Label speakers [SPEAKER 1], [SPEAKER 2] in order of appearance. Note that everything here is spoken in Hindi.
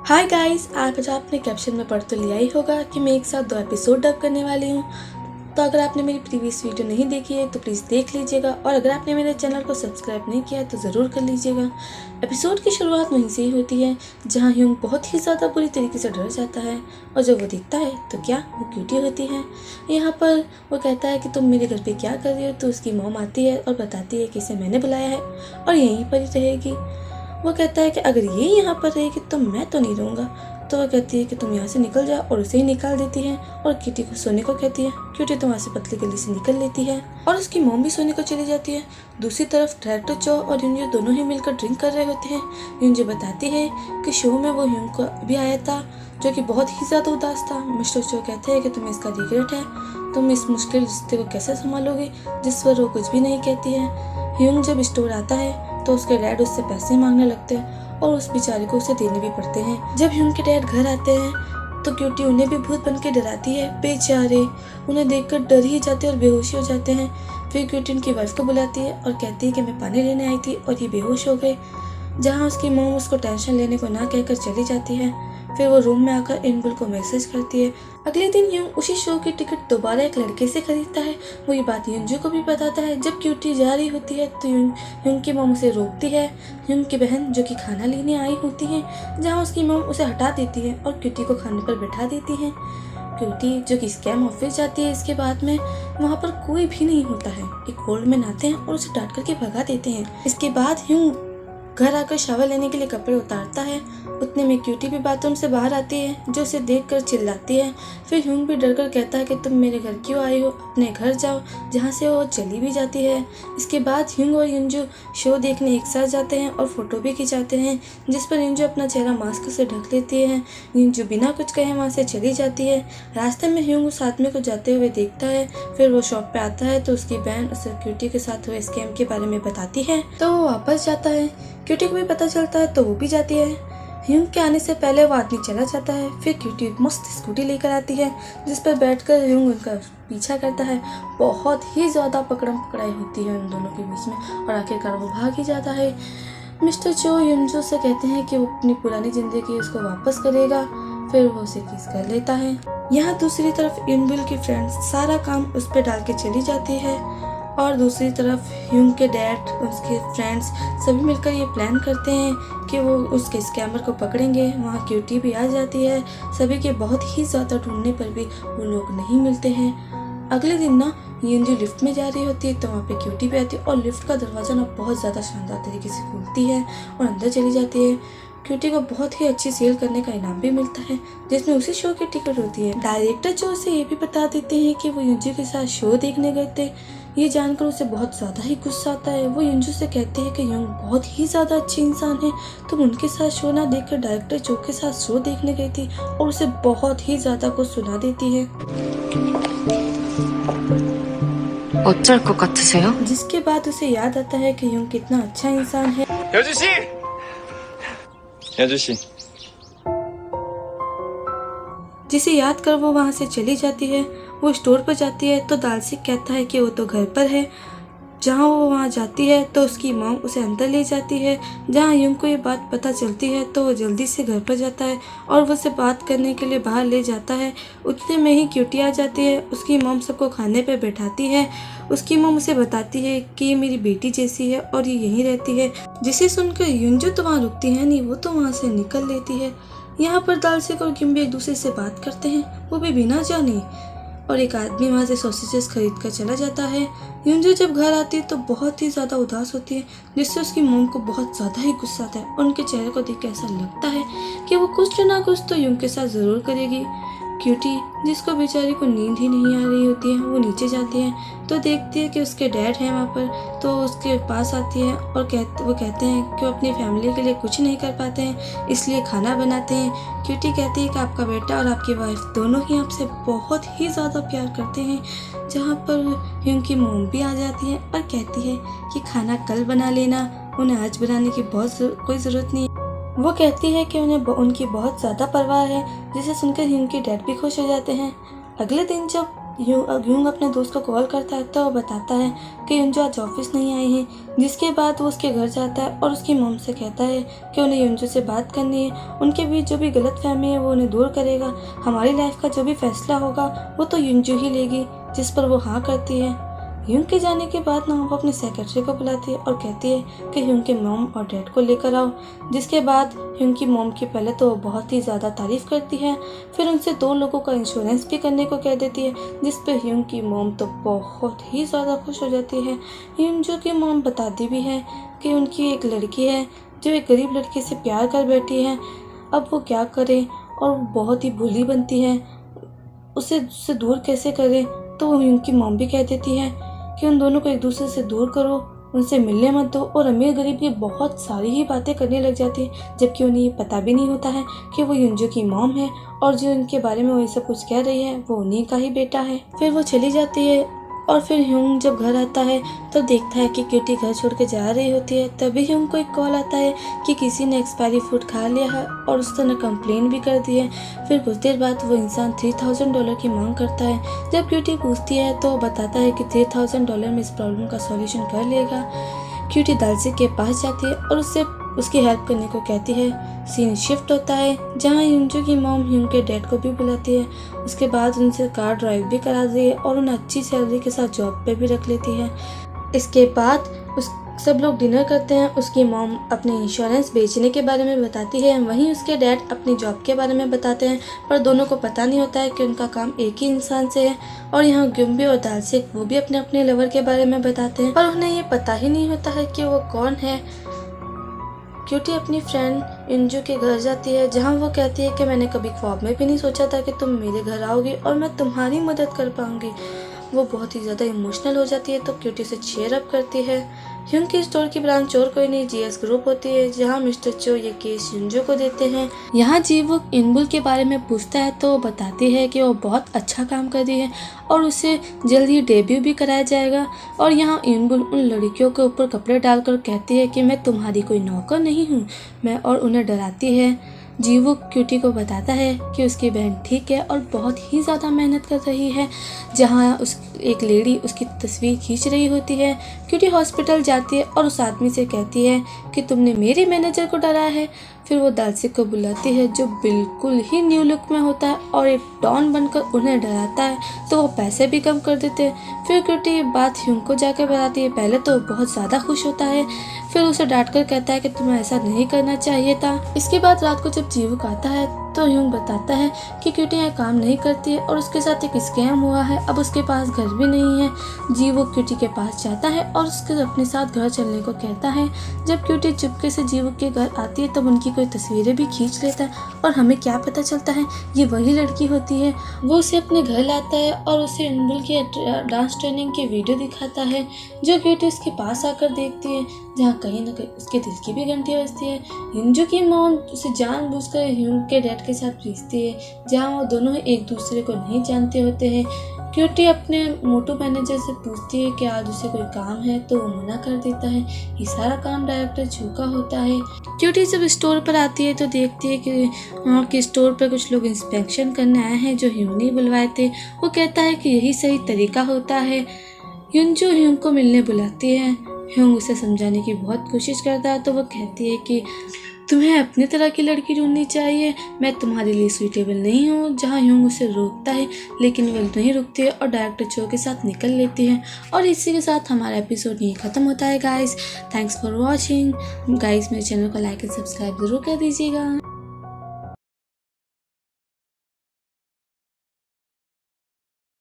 [SPEAKER 1] हाय गाइस, आज आपने कैप्शन में पढ़ तो लिया ही होगा कि मैं एक साथ 2 एपिसोड डब करने वाली हूँ। तो अगर आपने मेरी प्रीवियस वीडियो नहीं देखी है तो प्लीज़ देख लीजिएगा, और अगर आपने मेरे चैनल को सब्सक्राइब नहीं किया है तो ज़रूर कर लीजिएगा। एपिसोड की शुरुआत वहीं से ही होती है जहाँ ह्यूंग बहुत ही ज़्यादा बुरी तरीके से डर जाता है, और जब वो दिखता है तो क्या वो क्यूटी होती है। यहाँ पर वो कहता है कि तुम मेरे घर पर क्या कर रही हो, तो उसकी मॉम आती है और बताती है कि इसे मैंने बुलाया है और यहीं पर ही रहेगी। वो कहता है कि अगर ये यहाँ पर रहेगी तो मैं तो नहीं रहूँगा। तो वह कहती है कि तुम यहाँ से निकल जाओ, और उसे ही निकाल देती है और किटी को सोने को कहती है। क्यूटी तो वहाँ से पतली गली से निकल लेती है और उसकी मॉम भी सोने को चली जाती है। दूसरी तरफ डायरेक्टर चो और यूंजो दोनों ही मिलकर ड्रिंक कर रहे होते हैं। यूंजो बताती है कि शो में वो ह्यूंग को भी आया था जो कि बहुत ही ज़्यादा उदास था। मिस्टर चो कहते हैं कि तुम्हें इसका रिग्रेट है, तुम इस मुश्किल रिश्ते को कैसे संभालोगे, जिस पर वो कुछ भी नहीं कहती है। ह्यूंग जब स्टोर आता है तो उसके डैड उससे पैसे मांगने लगते हैं और उस बेचारे को उसे देने भी पड़ते हैं। जब ह्यूंग के डैड घर आते हैं तो क्यूटी उन्हें भी भूत बन के डराती है। बेचारे उन्हें देखकर डर ही जाते हैं और बेहोश हो जाते हैं। फिर क्यूटी उनकी वाइफ को बुलाती है और कहती है कि मैं पानी लेने आई थी और ये बेहोश हो गए, जहाँ उसकी मॉम उसको टेंशन लेने को ना कहकर चली जाती है। फिर वो रूम में आकर इनबुल को मैसेज करती है। अगले दिन ह्यूंग उसी शो की टिकट दोबारा एक लड़के से खरीदता है। वो ये बात यूंजो को भी बताता है। जब क्यूटी जा रही होती है तो ह्यूंग की मॉम उसे रोकती है। ह्यूंग की बहन जो कि खाना लेने आई होती है, जहाँ उसकी मॉम उसे हटा देती है और क्यूटी को खाने पर बैठा देती है। क्यूटी जो कि स्कैम ऑफिस जाती है, इसके बाद में वहाँ पर कोई भी नहीं होता है। एक ओल्ड मैन आते हैं और उसे डांट करके भगा देते हैं। इसके बाद ह्यूंग घर आकर शावर लेने के लिए कपड़े उतारता है। उतने में क्यूटी भी बाथरूम से बाहर आती है, जो उसे देखकर चिल्लाती है। फिर ह्यूंग भी डरकर कहता है कि तुम मेरे घर क्यों आई हो, अपने घर जाओ, जहाँ से वो चली भी जाती है। इसके बाद ह्यूंग और यूंजो शो देखने एक साथ जाते हैं और फोटो भी खिंचाते हैं, जिस पर यूंजो अपना चेहरा मास्क से ढक लेती है। यूंजो बिना कुछ कहे वहाँ से चली जाती है। रास्ते में ह्यूंग उस आदमी को जाते हुए देखता है। फिर वो शॉप पे आता है तो उसकी बहन उसे क्यूटी के साथ हुए स्कैम के बारे में बताती है, तो वो वापस जाता है। क्यूटी को भी पता चलता है तो वो भी जाती है। ह्यूंग के आने से पहले वो आदमी चला जाता है। फिर क्यूटी एक मस्त स्कूटी लेकर आती है, जिस पर बैठकर ह्यूंग उनका पीछा करता है। बहुत ही ज़्यादा पकड़म पकड़ाई होती है उन दोनों के बीच में, और आखिरकार वो भाग ही जाता है। मिस्टर चो यूंजो से कहते हैं कि वो अपनी पुरानी ज़िंदगी उसको वापस करेगा। फिर वो उसे किस कर लेता है। यहाँ दूसरी तरफ इनबिल की फ्रेंड्स सारा काम उस पर डाल के चली जाती है, और दूसरी तरफ ह्यूंग के डैड, उसके फ्रेंड्स सभी मिलकर ये प्लान करते हैं कि वो उसके स्कैमर को पकड़ेंगे। वहाँ क्यूटी भी आ जाती है। सभी के बहुत ही ज़्यादा ढूंढने पर भी वो लोग नहीं मिलते हैं। अगले दिन ना यूंजो लिफ्ट में जा रही होती है तो वहाँ पे क्यूटी भी आती है, और लिफ्ट का दरवाज़ा ना बहुत ज़्यादा शानदार तरीके से खुलती है और अंदर चली जाती है। क्यूटी को बहुत ही अच्छी सेल करने का इनाम भी मिलता है, जिसमें उसी शो की टिकट होती है। डायरेक्टर जो उसे ये भी बता देते हैं कि वो यूंजो के साथ शो देखने गए थे। ये जानकर उसे बहुत ज़्यादा ही गुस्सा आता है। वो यूंजो से कहती है कि ह्यूंग बहुत ही ज़्यादा अच्छे इंसान है, तुम उनके साथ शो ना देखकर डायरेक्टर चो के साथ शो देखने गई थी, और उसे बहुत ही ज़्यादा कुछ सुना देती है।
[SPEAKER 2] 어쩔 것 같으세요?
[SPEAKER 1] जिसके बाद उसे याद आता है कि ह्यूंग कितना अच्छा इंसान है।
[SPEAKER 3] 여주 씨! 여주 씨.
[SPEAKER 1] जिसे याद कर वो वहाँ से चली जाती है। वो स्टोर पर जाती है तो दालसिक कहता है कि वो तो घर पर है। जहाँ वो वहाँ जाती है तो उसकी मॉम उसे अंदर ले जाती है। जहाँ ह्यूंग को ये बात पता चलती है तो वो जल्दी से घर पर जाता है और वो उसे बात करने के लिए बाहर ले जाता है। उतने में ही क्यूटी आ जाती है। उसकी मॉम सबको खाने पर बैठाती है। उसकी मॉम उसे बताती है कि ये मेरी बेटी जैसी है और ये यहीं रहती है। जिसे सुनकर यूंजो तो वहाँ रुकती है नहीं, वो तो वहाँ से निकल लेती है। यहाँ पर दालसिक और गिम्बी एक दूसरे से बात करते हैं, वो भी बिना जाने, और एक आदमी वहाँ से सॉसेजेस खरीद कर चला जाता है। यूंजो जब घर आती है तो बहुत ही ज़्यादा उदास होती है, जिससे उसकी मॉम को बहुत ज़्यादा ही गुस्सा आता है, और उनके चेहरे को देख के ऐसा लगता है कि वो कुछ ना कुछ तो ह्यूंग के साथ ज़रूर करेगी। क्यूटी, जिसको बेचारी को नींद ही नहीं आ रही होती है, वो नीचे जाती है तो देखती है कि उसके डैड हैं वहाँ पर, तो उसके पास आती है और वो कहते हैं कि वो अपनी फैमिली के लिए कुछ नहीं कर पाते हैं, इसलिए खाना बनाते हैं। क्यूटी कहती है कि आपका बेटा और आपकी वाइफ दोनों ही आपसे बहुत ही ज़्यादा प्यार करते हैं। जहाँ पर ह्यूंग की मॉम भी आ जाती है और कहती है कि खाना कल बना लेना, उन्हें आज बनाने की कोई ज़रूरत नहीं है। वो कहती है कि उन्हें उनकी बहुत ज़्यादा परवाह है, जिसे सुनकर ह्यूंग के डैड भी खुश हो जाते हैं। अगले दिन जब ह्यूंग अपने दोस्त को कॉल करता है तो वो बताता है कि युंजो आज ऑफिस नहीं आई है, जिसके बाद वो उसके घर जाता है और उसकी मॉम से कहता है कि उन्हें युंजो से बात करनी है। उनके बीच जो भी गलतफहमी है वो उन्हें दूर करेगा। हमारी लाइफ का जो भी फैसला होगा वो तो युंजो ही लेगी, जिस पर वो हाँ करती है। ह्यूंग के जाने के बाद ना वो अपने सेक्रेटरी को बुलाती है और कहती है कि ह्यूंग के मॉम और डैड को लेकर आओ। जिसके बाद ह्यूंग की मॉम की पहले तो बहुत ही ज़्यादा तारीफ करती है, फिर उनसे 2 लोगों का इंश्योरेंस भी करने को कह देती है, जिस पे ह्यूंग की मॉम तो बहुत ही ज़्यादा खुश हो जाती है। ह्यूंग की मॉम बताती भी है कि उनकी एक लड़की है जो एक गरीब लड़की से प्यार कर बैठी है, अब वो क्या करे, और बहुत ही भोली बनती है, उससे दूर कैसे करे। तो ह्यूंग की मॉम भी कह देती है कि उन दोनों को एक दूसरे से दूर करो, उनसे मिलने मत दो, और अमीर गरीब की बहुत सारी ही बातें करने लग जाती है, जबकि उन्हें ये पता भी नहीं होता है कि वो युंजो की मॉम है और जो इनके बारे में वो ये सब कुछ कह रही है वो उन्हीं का ही बेटा है। फिर वो चली जाती है और फिर ह्यूंग जब घर आता है तो देखता है कि क्यूटी घर छोड़ के जा रही होती है। तभी ह्यूंग को एक कॉल आता है कि किसी ने एक्सपायरी फूड खा लिया है और उसने कंप्लेन भी कर दी है। फिर कुछ देर बाद वो इंसान $3000 की मांग करता है। जब क्यूटी पूछती है तो वो बताता है कि $3000 में इस प्रॉब्लम का सॉल्यूशन कर लेगा। क्यूटी दालसी के पास जाती है और उससे उसकी हेल्प करने को कहती है। सीन शिफ्ट होता है जहाँ युंजो की मॉम ह्यूंग के डैड को भी बुलाती है। उसके बाद उनसे कार ड्राइव भी कराती है और उन्हें अच्छी सैलरी के साथ जॉब पे भी रख लेती है। इसके बाद सब लोग डिनर करते हैं। उसकी मॉम अपने इंश्योरेंस बेचने के बारे में बताती है, वहीं उसके डैड अपनी जॉब के बारे में बताते हैं, पर दोनों को पता नहीं होता है कि उनका काम एक ही इंसान से है। और यहाँ ग्युम्बी और दालसिक वो भी अपने अपने लवर के बारे में बताते हैं, पर उन्हें ये पता ही नहीं होता है कि वो कौन है। क्यूटी अपनी फ्रेंड युंजो के घर जाती है, जहाँ वो कहती है कि मैंने कभी ख्वाब में भी नहीं सोचा था कि तुम मेरे घर आओगी और मैं तुम्हारी मदद कर पाऊंगी। वो बहुत ही ज़्यादा इमोशनल हो जाती है तो क्यूटी से चीयर अप करती है। ह्यूंग की स्टोर की ब्रांच और कोई नहीं जीएस ग्रुप होती है, जहाँ मिस्टर चो ये केस युंजो को देते हैं। यहाँ जीवुक इनबुल के बारे में पूछता है तो वो बताती है कि वो बहुत अच्छा काम कर रही है और उसे जल्द ही डेब्यू भी कराया जाएगा। और यहाँ इनबुल उन लड़कियों के ऊपर कपड़े डालकर कहती है कि मैं तुम्हारी कोई नौकर नहीं हूँ मैं, और उन्हें डराती है। जीवुक क्यूटी को बताता है कि उसकी बहन ठीक है और बहुत ही ज़्यादा मेहनत कर रही है। जहाँ एक लेडी उसकी तस्वीर खींच रही होती है। क्यूटी हॉस्पिटल जाती है और उस आदमी से कहती है कि तुमने मेरे मैनेजर को डराया है। फिर वो दालसिक को बुलाती है जो बिल्कुल ही न्यू लुक में होता है और एक डॉन बनकर उन्हें डराता है, तो वो पैसे भी कम कर देते हैं। फिर क्यूटी ये बात ह्यूंग को जाकर बताती है। पहले तो बहुत ज़्यादा खुश होता है, फिर उसे डांट कर कहता है कि तुम्हें ऐसा नहीं करना चाहिए था। इसके बाद रात को जब जीवुक आता है तो ह्यूंग बताता है कि क्यूटी यहाँ काम नहीं करती है और उसके साथ एक स्कैम हुआ है, अब उसके पास घर भी नहीं है। जीवुक क्यूटी के पास जाता है और उसके अपने साथ घर चलने को कहता है। जब क्यूटी चुपके से जीवुक के घर आती है तब उनकी कोई तस्वीरें भी खींच लेता है और हमें क्या पता चलता है ये वही लड़की होती है। वो उसे अपने घर लाता है और उसे इनबुल के डांस ट्रेनिंग की वीडियो दिखाता है, जो क्यूटी उसके पास आकर देखती है, जहाँ कहीं न कहीं उसके दिल की भी घंटी बजती है। युंजो की मॉम उसे जानबूझकर ह्यूंग के डैड के साथ भेजती है, जहाँ वो दोनों एक दूसरे को नहीं जानते होते हैं। क्यूटी अपने मोटू मैनेजर से पूछती है कि आज उसे कोई काम है, तो वो मना कर देता है। ये सारा काम डायरेक्टर चू का होता है। क्यूटी जब स्टोर पर आती है तो देखती है कि वहाँ के स्टोर पर कुछ लोग इंस्पेक्शन करने आए हैं जो ह्यूंग ने बुलवाए थे। वो कहता है कि यही सही तरीका होता है। युंजो ह्यूंग को मिलने बुलाती है। ह्यूंग उसे समझाने की बहुत कोशिश करता है तो वो कहती है कि तुम्हें अपनी तरह की लड़की ढूंढनी चाहिए, मैं तुम्हारे लिए सूटेबल नहीं हूँ। जहाँ ह्यूंग उसे रोकता है लेकिन वह नहीं रुकती है और डायरेक्टर चो के साथ निकल लेती है। और इसी के साथ हमारा एपिसोड यहीं ख़त्म होता है guys. Thanks for watching guys. मेरे चैनल को लाइक एंड सब्सक्राइब ज़रूर कर दीजिएगा।